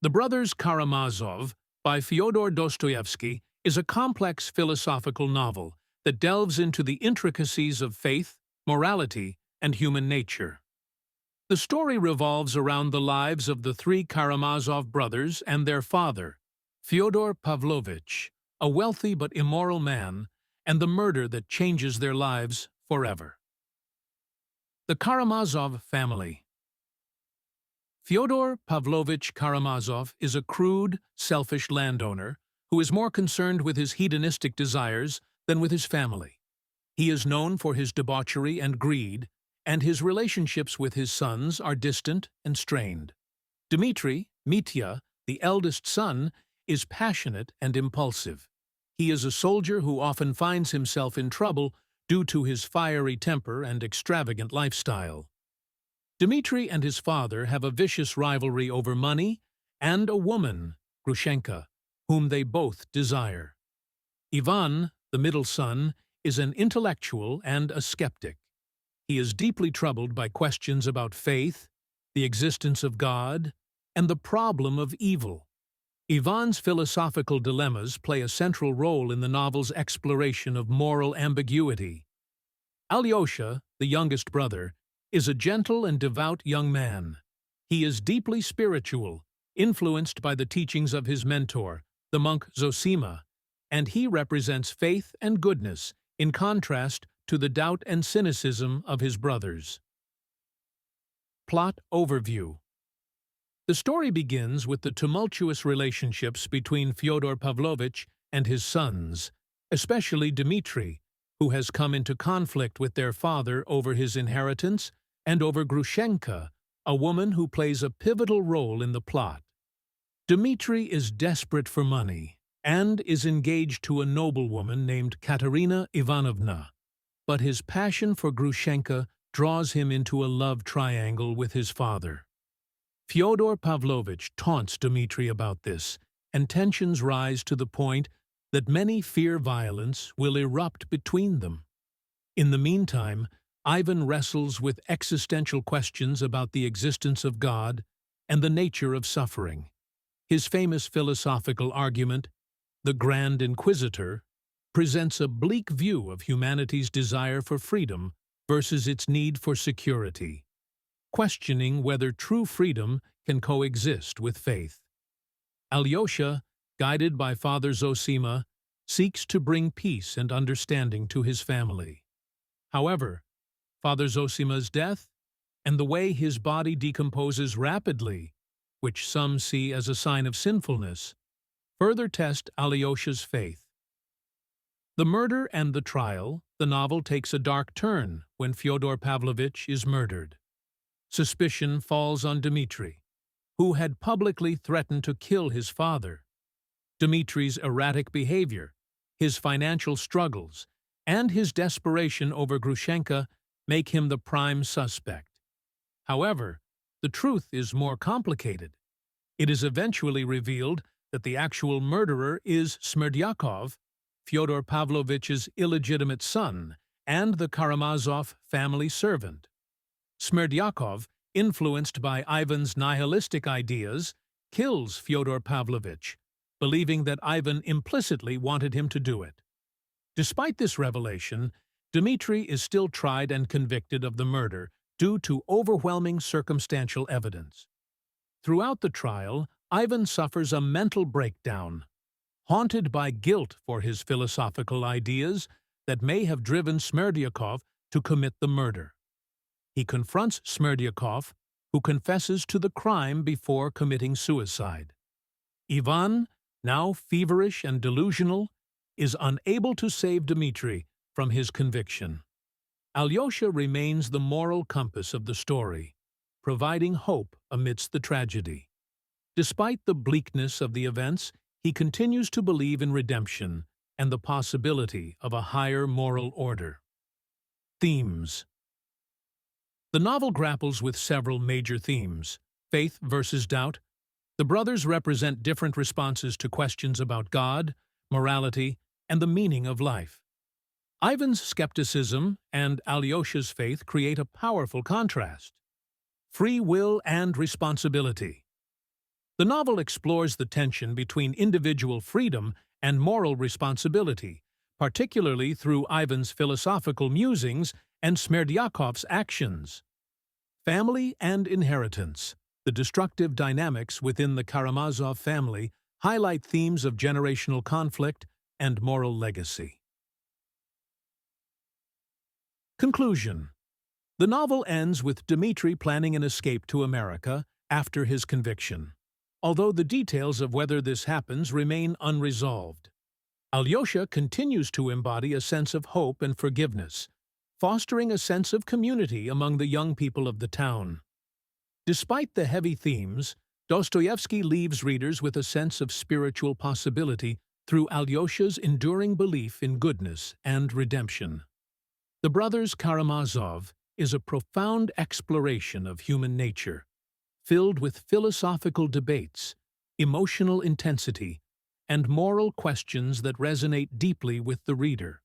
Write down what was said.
The Brothers Karamazov by Fyodor Dostoevsky is a complex philosophical novel that delves into the intricacies of faith, morality, and human nature. The story revolves around the lives of the three Karamazov brothers and their father, Fyodor Pavlovich, a wealthy but immoral man, and the murder that changes their lives forever. The Karamazov Family. Fyodor Pavlovich Karamazov is a crude, selfish landowner who is more concerned with his hedonistic desires than with his family. He is known for his debauchery and greed, and his relationships with his sons are distant and strained. Dmitri, Mitya, the eldest son, is passionate and impulsive. He is a soldier who often finds himself in trouble due to his fiery temper and extravagant lifestyle. Dmitri and his father have a vicious rivalry over money and a woman, Grushenka, whom they both desire. Ivan, the middle son, is an intellectual and a skeptic. He is deeply troubled by questions about faith, the existence of God, and the problem of evil. Ivan's philosophical dilemmas play a central role in the novel's exploration of moral ambiguity. Alyosha, the youngest brother, is a gentle and devout young man. He is deeply spiritual, influenced by the teachings of his mentor, the monk Zosima, and he represents faith and goodness in contrast to the doubt and cynicism of his brothers. Plot overview. The story begins with the tumultuous relationships between Fyodor Pavlovich and his sons, especially Dmitri, who has come into conflict with their father over his inheritance and over Grushenka, a woman who plays a pivotal role in the plot. Dmitri is desperate for money and is engaged to a noblewoman named Katerina Ivanovna, but his passion for Grushenka draws him into a love triangle with his father. Fyodor Pavlovich taunts Dmitri about this, and tensions rise to the point that many fear violence will erupt between them. In the meantime, Ivan wrestles with existential questions about the existence of God and the nature of suffering. His famous philosophical argument, the Grand Inquisitor, presents a bleak view of humanity's desire for freedom versus its need for security, questioning whether true freedom can coexist with faith. Alyosha, guided by Father Zosima, seeks to bring peace and understanding to his family. However, Father Zosima's death and the way his body decomposes rapidly, which some see as a sign of sinfulness, further test Alyosha's faith. The murder and the trial, the novel takes a dark turn when Fyodor Pavlovich is murdered. Suspicion falls on Dmitri, who had publicly threatened to kill his father. Dmitri's erratic behavior, his financial struggles, and his desperation over Grushenka make him the prime suspect. However, the truth is more complicated. It is eventually revealed that the actual murderer is Smerdyakov, Fyodor Pavlovich's illegitimate son and the Karamazov family servant. Smerdyakov, influenced by Ivan's nihilistic ideas, kills Fyodor Pavlovich, believing that Ivan implicitly wanted him to do it. Despite this revelation, Dmitri is still tried and convicted of the murder due to overwhelming circumstantial evidence. Throughout the trial, Ivan suffers a mental breakdown, haunted by guilt for his philosophical ideas that may have driven Smerdyakov to commit the murder. He confronts Smerdyakov, who confesses to the crime before committing suicide. Ivan, now feverish and delusional, is unable to save Dmitri from his conviction. Alyosha remains the moral compass of the story, providing hope amidst the tragedy. Despite the bleakness of the events, he continues to believe in redemption and the possibility of a higher moral order. Themes. The novel grapples with several major themes: faith versus doubt. The brothers represent different responses to questions about God, morality, and the meaning of life. Ivan's skepticism and Alyosha's faith create a powerful contrast. Free will and responsibility. The novel explores the tension between individual freedom and moral responsibility, particularly through Ivan's philosophical musings and Smerdyakov's actions. Family and inheritance. The destructive dynamics within the Karamazov family highlight themes of generational conflict and moral legacy. Conclusion. The novel ends with Dmitri planning an escape to America after his conviction, although the details of whether this happens remain unresolved. Alyosha continues to embody a sense of hope and forgiveness, fostering a sense of community among the young people of the town. Despite the heavy themes, Dostoevsky leaves readers with a sense of spiritual possibility through Alyosha's enduring belief in goodness and redemption. The Brothers Karamazov is a profound exploration of human nature, filled with philosophical debates, emotional intensity, and moral questions that resonate deeply with the reader.